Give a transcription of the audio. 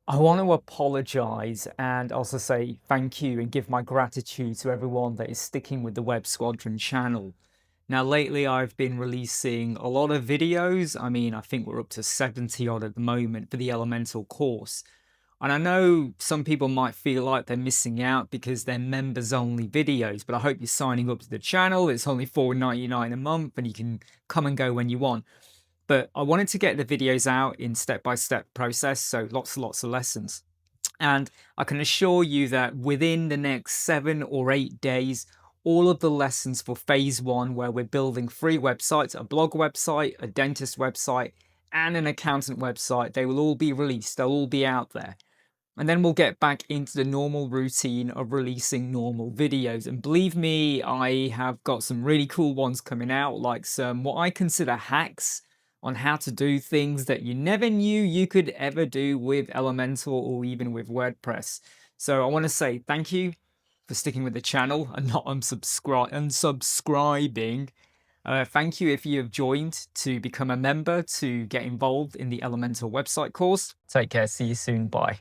I want to apologize and also say thank you and give my gratitude to everyone that is sticking with the Web Squadron channel. Now, lately I've been releasing a lot of videos. I mean, I think we're up to 70 odd at the moment for the Elemental course. And I know some people might feel like they're missing out because they're members only videos, but I hope you're signing up to the channel. It's only $4.99 a month and you can come and go when you want. But I wanted to get the videos out in step-by-step process, so lots and lots of lessons. And I can assure you that within the next 7 or 8 days, all of the lessons for phase one, where we're building 3 websites, a blog website, a dentist website, and an accountant website, they will all be released. They'll all be out there. And then we'll get back into the normal routine of releasing normal videos. And believe me, I have got some really cool ones coming out, like some what I consider hacks on how to do things that you never knew you could ever do with Elementor or even with WordPress. So I want to say thank you for sticking with the channel and not unsubscribing. Thank you if you have joined to become a member to get involved in the Elementor website course. Take care. See you soon. Bye.